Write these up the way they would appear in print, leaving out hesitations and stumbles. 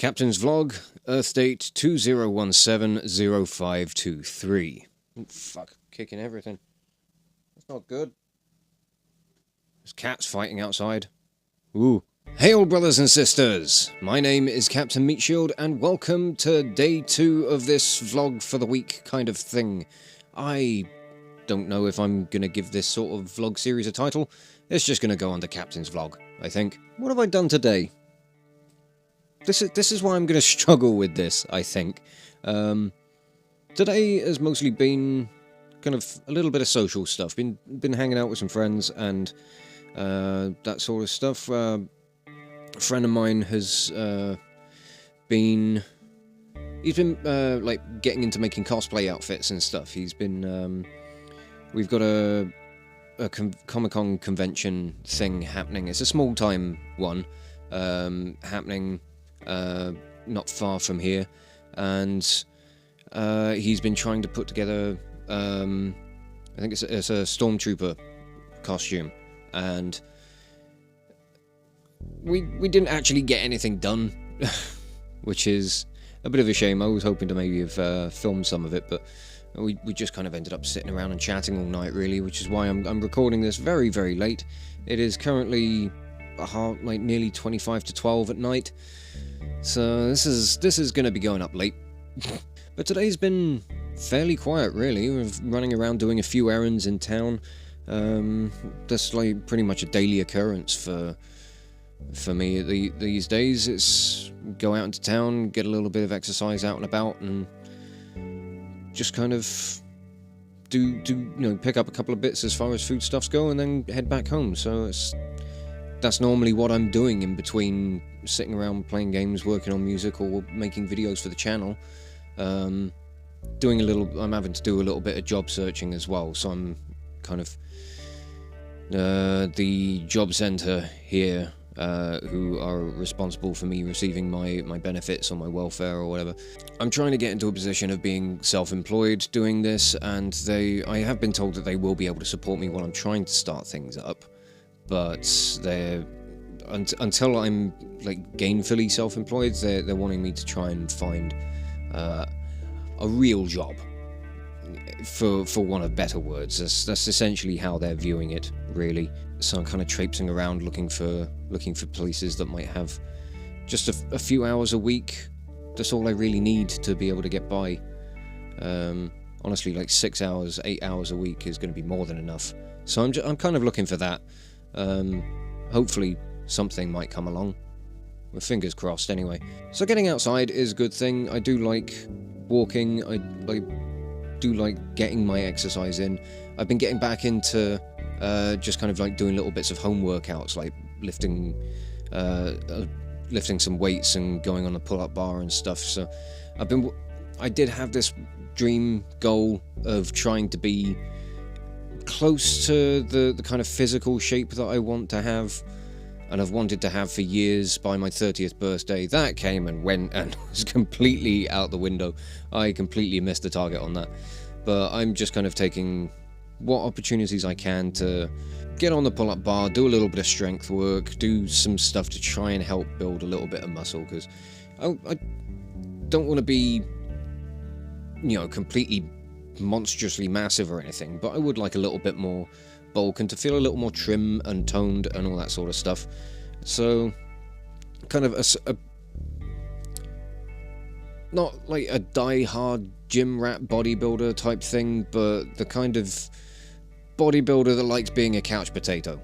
Captain's Vlog, Earth date 2017-0523. Oh, fuck, kicking everything. That's not good. There's cats fighting outside. Ooh. Hail, brothers and sisters! My name is Captain Meatshield, and welcome to day 2 of this vlog for the week kind of thing. I don't know if I'm gonna give this sort of vlog series a title. It's just gonna go under Captain's Vlog, I think. What have I done today? This is why I'm going to struggle with this, I think. Today has mostly been kind of a little bit of social stuff. Been hanging out with some friends and that sort of stuff. A friend of mine has been... He's been like getting into making cosplay outfits and stuff. He's been... we've got a Comic-Con convention thing happening. It's a small-time one happening... not far from here, and he's been trying to put together I think it's a stormtrooper costume, and we didn't actually get anything done, which is a bit of a shame. I was hoping to maybe have filmed some of it, but we just kind of ended up sitting around and chatting all night, really, which is why I'm recording this very, very late. It is currently like nearly 25 to 12 at night. So this is going to be going up late. But today's been fairly quiet, really. We're running around doing a few errands in town. That's like pretty much a daily occurrence for me these days. It's go out into town, get a little bit of exercise out and about, and just kind of do pick up a couple of bits as far as foodstuffs go, and then head back home. So that's normally what I'm doing in between sitting around playing games, working on music, or making videos for the channel. I'm having to do a little bit of job searching as well, so I'm kind of the job centre here, who are responsible for me receiving my benefits or my welfare or whatever. I'm trying to get into a position of being self-employed doing this, and I have been told that they will be able to support me while I'm trying to start things up. But until I'm like gainfully self-employed, they're wanting me to try and find a real job, for want of better words. That's essentially how they're viewing it, really. So I'm kind of traipsing around looking for places that might have just a few hours a week. That's all I really need to be able to get by. Honestly, like 6 hours, 8 hours a week is going to be more than enough. So I'm kind of looking for that. Hopefully something might come along. With fingers crossed, anyway. So getting outside is a good thing. I do like walking. I do like getting my exercise in. I've been getting back into just kind of like doing little bits of home workouts, like lifting some weights and going on a pull-up bar and stuff. So I did have this dream goal of trying to be close to the kind of physical shape that I want to have, and I've wanted to have for years. By my 30th birthday, that came and went and was completely out the window. I completely missed the target on that. But I'm just kind of taking what opportunities I can to get on the pull-up bar, do a little bit of strength work, do some stuff to try and help build a little bit of muscle, because I don't want to be, completely monstrously massive or anything, but I would like a little bit more bulk and to feel a little more trim and toned and all that sort of stuff. So kind of not like a die-hard gym rat bodybuilder type thing, but the kind of bodybuilder that likes being a couch potato,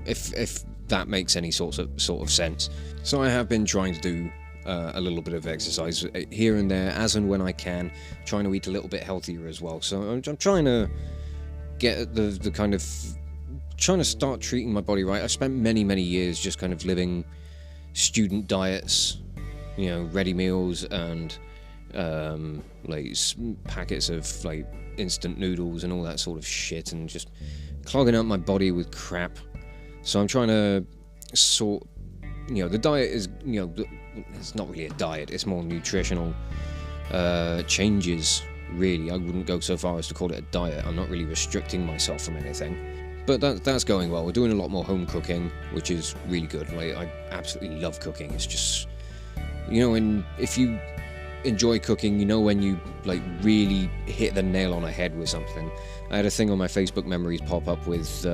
if that makes any sort of sense. So I have been trying to do a little bit of exercise here and there, as and when I can, trying to eat a little bit healthier as well. So I'm trying to get the kind of trying to start treating my body right. I spent many years just kind of living student diets, ready meals and like packets of like instant noodles and all that sort of shit, and just clogging up my body with crap. So I'm trying to sort. The diet is, it's not really a diet, it's more nutritional changes, really. I wouldn't go so far as to call it a diet. I'm not really restricting myself from anything. But that's going well. We're doing a lot more home cooking, which is really good. Like, I absolutely love cooking. It's just You know, and if you enjoy cooking, you know when you like really hit the nail on the head with something. I had a thing on my Facebook memories pop up with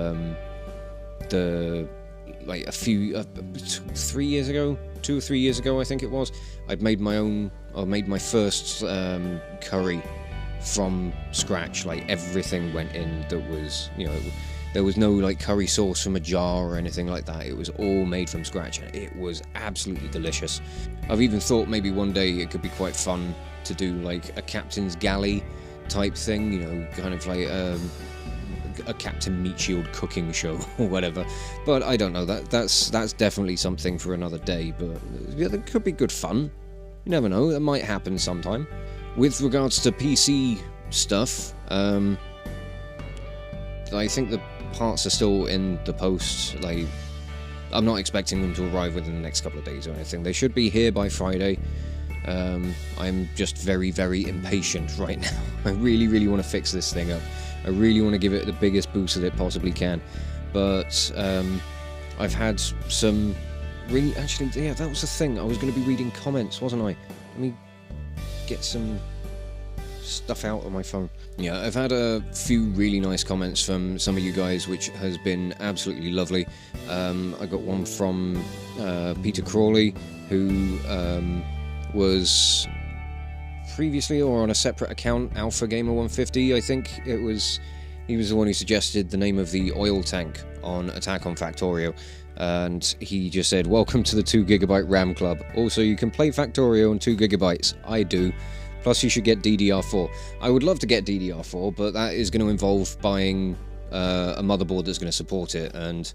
like 3 years ago, 2 or 3 years ago, I think it was. I'd made my first curry from scratch. Like everything went in that was, you know, there was no like curry sauce from a jar or anything like that. It was all made from scratch, and it was absolutely delicious. I've even thought maybe one day it could be quite fun to do like a captain's galley type thing, you know, kind of like a Captain Meat Shield cooking show or whatever. But I don't know, that's definitely something for another day, but yeah, that could be good fun. You never know, that might happen sometime. With regards to PC stuff, I think the parts are still in the post. Like, I'm not expecting them to arrive within the next couple of days or anything. They should be here by Friday. I'm just very, very impatient right now. I really, really want to fix this thing up. I really want to give it the biggest boost that it possibly can. But I've had some really... Actually, yeah, that was the thing. I was going to be reading comments, wasn't I? Let me get some stuff out on my phone. Yeah, I've had a few really nice comments from some of you guys, which has been absolutely lovely. I got one from Peter Crawley, who was previously, or on a separate account, Alpha Gamer 150, I think it was. He was the one who suggested the name of the oil tank on Attack on Factorio, and he just said, "Welcome to the 2GB RAM club. Also, you can play Factorio on 2GB. I do. Plus, you should get DDR4. I would love to get DDR4, but that is going to involve buying a motherboard that's going to support it, and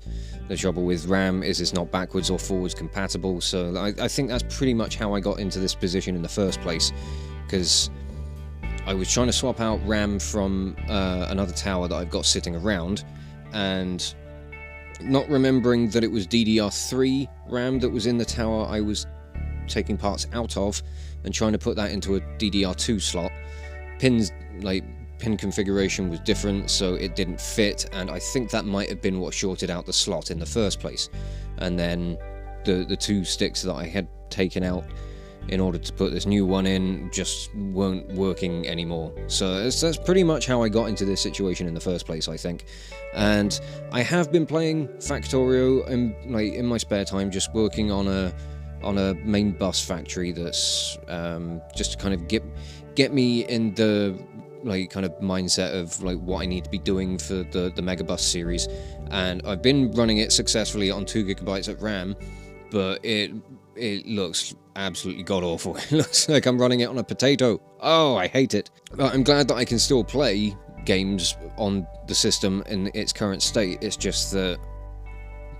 the trouble with RAM is it's not backwards or forwards compatible. So I think that's pretty much how I got into this position in the first place, because I was trying to swap out RAM from another tower that I've got sitting around, and not remembering that it was DDR3 RAM that was in the tower I was taking parts out of, and trying to put that into a DDR2 slot. Pin configuration was different, so it didn't fit, and I think that might have been what shorted out the slot in the first place. And then the two sticks that I had taken out in order to put this new one in just weren't working anymore. So that's pretty much how I got into this situation in the first place, I think. And I have been playing Factorio in my spare time, just working on a main bus factory that's just to kind of get me in the kind of mindset of what I need to be doing for the Megabus series. And I've been running it successfully on 2GB of RAM, but it looks absolutely god-awful. It looks like I'm running it on a potato. Oh, I hate it. But I'm glad that I can still play games on the system in its current state. It's just that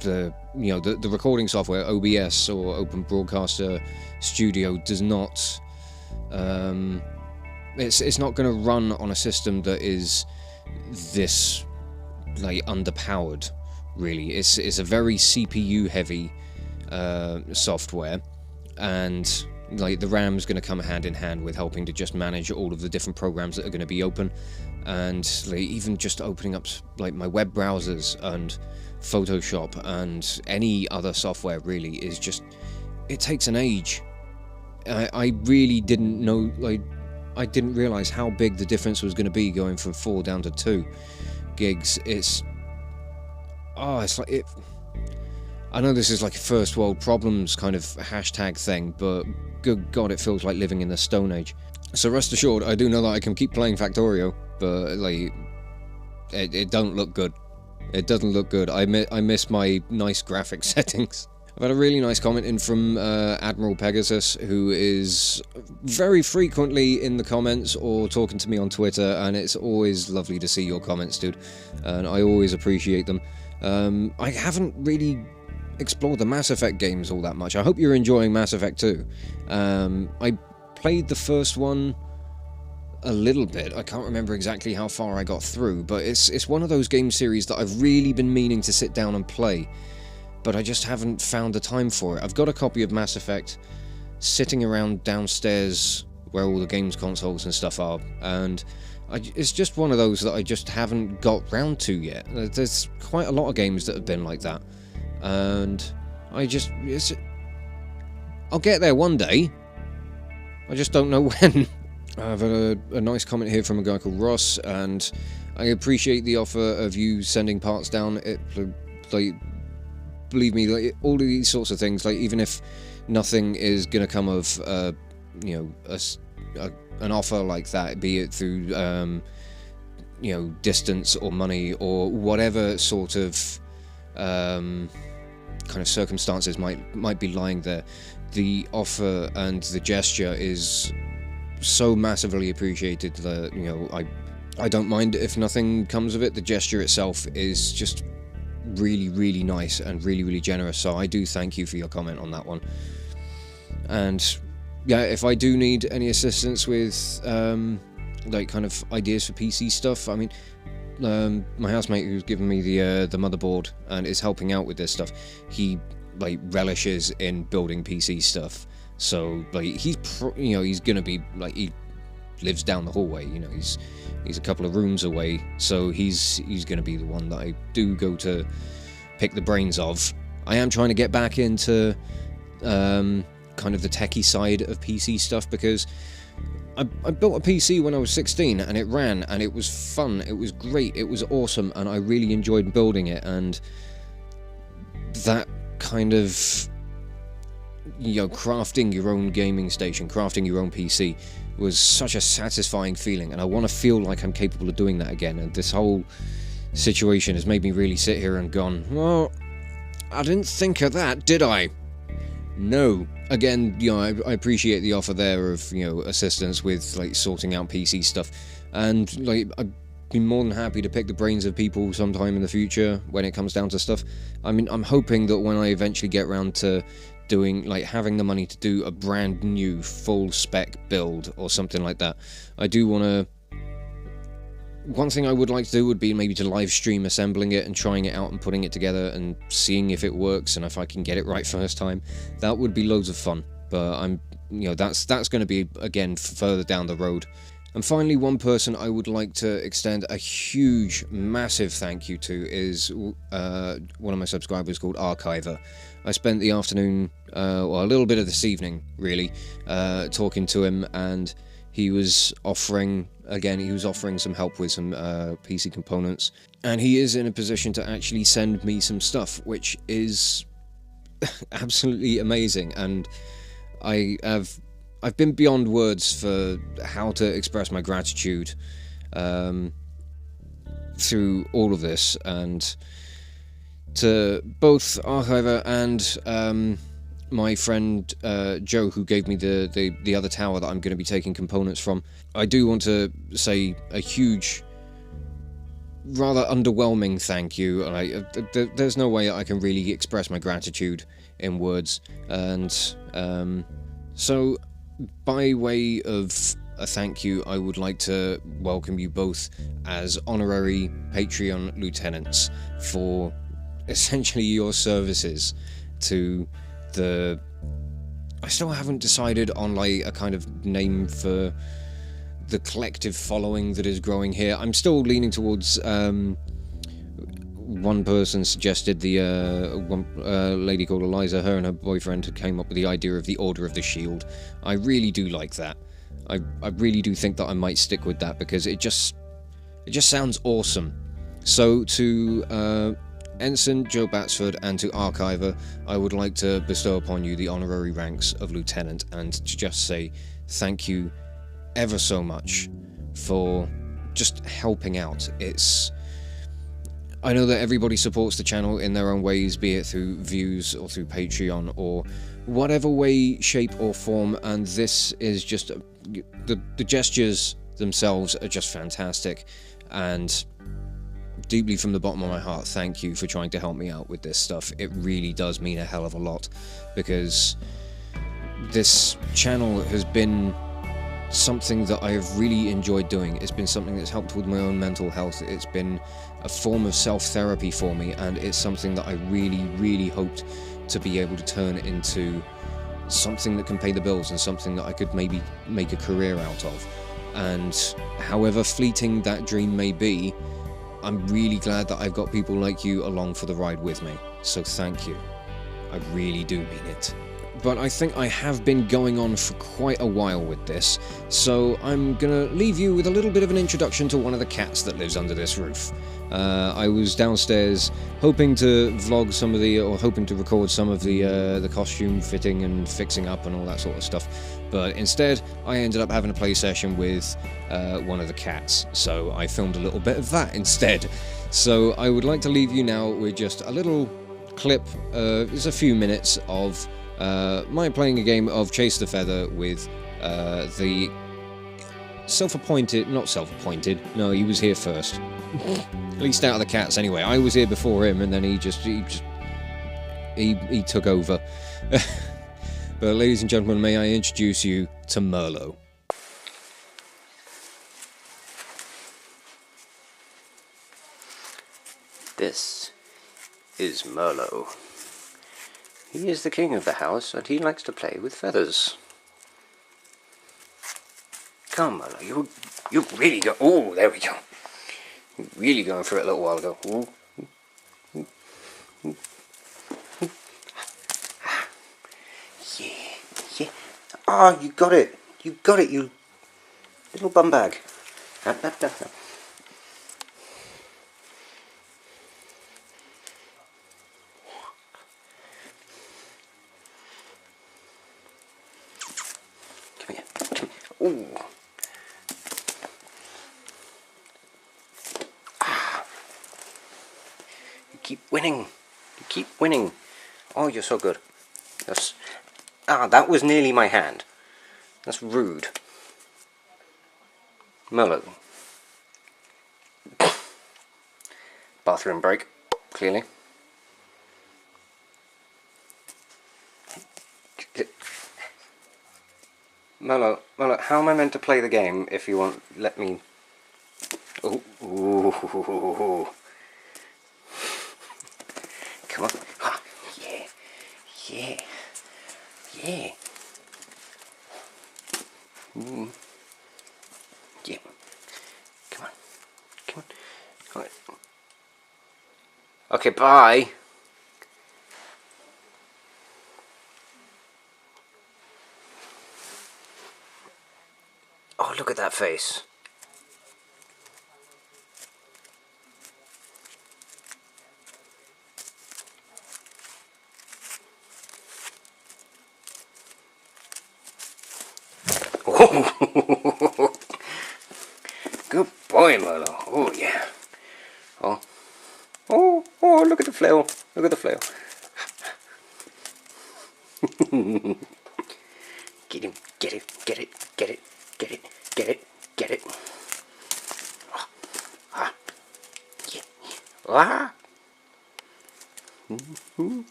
the recording software, OBS or Open Broadcaster Studio, does not it's not going to run on a system that is this underpowered, really. It's a very CPU heavy software, and the RAM's going to come hand in hand with helping to just manage all of the different programs that are going to be open, and even just opening up my web browsers and Photoshop and any other software really is just, it takes an age. I really didn't know, I didn't realize how big the difference was going to be going from 4 down to 2 gigs. I know this is like a first world problems kind of hashtag thing, but good God, it feels like living in the Stone Age. So rest assured, I do know that I can keep playing Factorio, but it don't look good. It doesn't look good. I miss my nice graphic settings. I've had a really nice comment in from Admiral Pegasus, who is very frequently in the comments or talking to me on Twitter, and it's always lovely to see your comments, dude, and I always appreciate them. I haven't really explored the Mass Effect games all that much. I hope you're enjoying Mass Effect 2. I played the first one a little bit. I can't remember exactly how far I got through, but it's one of those game series that I've really been meaning to sit down and play, but I just haven't found the time for it. I've got a copy of Mass Effect sitting around downstairs where all the games consoles and stuff are, and it's just one of those that I just haven't got round to yet. There's quite a lot of games that have been like that, and I'll get there one day. I just don't know when. I've had a nice comment here from a guy called Ross, and I appreciate the offer of you sending parts down. It, like, believe me, like, all of these sorts of things, like, even if nothing is gonna come of, you know, an offer like that, be it through, you know, distance or money or whatever sort of kind of circumstances might be lying there, the offer and the gesture is so massively appreciated that, you know, I don't mind if nothing comes of it. The gesture itself is just really, really nice and really, really generous, so I do thank you for your comment on that one. And yeah, if I do need any assistance with like kind of ideas for PC stuff, I mean, my housemate who's given me the motherboard and is helping out with this stuff, he like relishes in building PC stuff. So like you know, he's gonna be like, he lives down the hallway, you know, he's a couple of rooms away, so he's gonna be the one that I do go to pick the brains of. I am trying to get back into kind of the techie side of PC stuff, because I built a PC when I was 16 and it ran and it was fun, it was great, it was awesome, and I really enjoyed building it. And that kind of, you know, crafting your own gaming station, crafting your own PC was such a satisfying feeling, and I want to feel like I'm capable of doing that again. And this whole situation has made me really sit here and gone, well, I didn't think of that, did I? No. Again, you know, I appreciate the offer there of, you know, assistance with like sorting out PC stuff, and like I'd be more than happy to pick the brains of people sometime in the future when it comes down to stuff. I mean, I'm hoping that when I eventually get around to doing, like, having the money to do a brand new full spec build or something like that, I do want to, one thing I would like to do would be maybe to live stream assembling it and trying it out and putting it together and seeing if it works and if I can get it right first time. That would be loads of fun, but I'm, you know, that's going to be, again, further down the road. And finally, one person I would like to extend a huge, massive thank you to is one of my subscribers called Rkiver. I spent the afternoon, well, a little bit of this evening, really, talking to him, and he was offering, again, he was offering some help with some PC components, and he is in a position to actually send me some stuff, which is absolutely amazing. And I've been beyond words for how to express my gratitude through all of this, and to both Rkiver and my friend Joe, who gave me the other tower that I'm going to be taking components from. I do want to say a huge, rather underwhelming thank you. There's no way I can really express my gratitude in words, and so by way of a thank you, I would like to welcome you both as honorary Patreon lieutenants for essentially your services to the... I still haven't decided on like a kind of name for the collective following that is growing here. I'm still leaning towards one person suggested one lady called Eliza, her and her boyfriend came up with the idea of the Order of the Shield. I really do like that. I really do think that I might stick with that, because it just sounds awesome. So to Ensign Joe Batsford and to Rkiver, I would like to bestow upon you the honorary ranks of Lieutenant, and to just say thank you ever so much for just helping out. I know that everybody supports the channel in their own ways, be it through views or through Patreon or whatever way, shape or form, and this is just... the gestures themselves are just fantastic, and deeply from the bottom of my heart, thank you for trying to help me out with this stuff. It really does mean a hell of a lot, because this channel has been something that I have really enjoyed doing. It's been something that's helped with my own mental health. It's been a form of self-therapy for me, and it's something that I really, really hoped to be able to turn into something that can pay the bills and something that I could maybe make a career out of. And however fleeting that dream may be, I'm really glad that I've got people like you along for the ride with me. So thank you. I really do mean it. but I think I have been going on for quite a while with this, so I'm gonna leave you with a little bit of an introduction to one of the cats that lives under this roof. I was downstairs hoping to vlog some of the, or hoping to record some of the costume fitting and fixing up and all that sort of stuff, but instead I ended up having a play session with one of the cats, so I filmed a little bit of that instead. So I would like to leave you now with just a little clip, it's a few minutes of my playing a game of Chase the Feather with the self-appointed, not self-appointed, no, he was here first. At least out of the cats anyway. I was here before him and then he took over. But ladies and gentlemen, may I introduce you to Merlot. This is Merlot. He is the king of the house, and he likes to play with feathers. Come, Merlot, you really go. Oh, there we go. You're really going for it a little while ago. Ooh. Yeah. Ah, you got it. You got it, you little bum bag. Come here. Ooh. You keep winning. You keep winning. Oh, you're so good. Yes. Ah, that was nearly my hand. That's rude. Merlot. Bathroom break, clearly. Merlot, how am I meant to play the game if you won't let me... Oh, ooh. Come on. Ah, yeah. Yeah. Come on. Okay, bye. Oh, look at that face. Good boy, Merlot. Oh, yeah. Oh, look at the flail. Look at the flail. Get him. Get it. Yeah. Ah.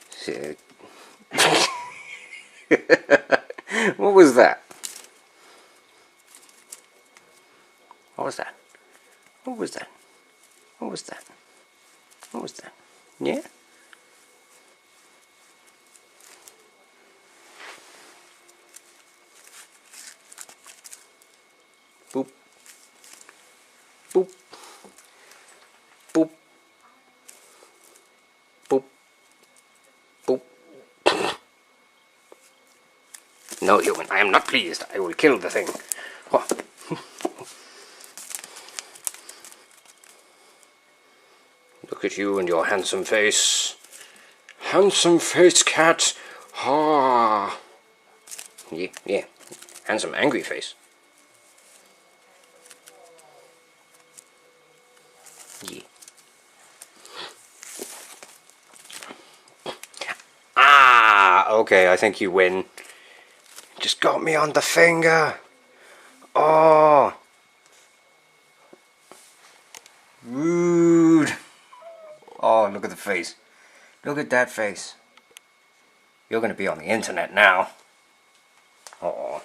So, what was that? What was that? Yeah? Boop. Boop. Boop. Boop. Boop. No, human, I am not pleased. I will kill the thing. Oh. Look at you and your handsome face. Handsome face, cat. Ah. Yeah. Handsome, angry face. Yeah. Ah, okay, I think you win. Just got me on the finger. Oh. Rude. Oh, look at the face. Look at that face. You're going to be on the internet now. Oh.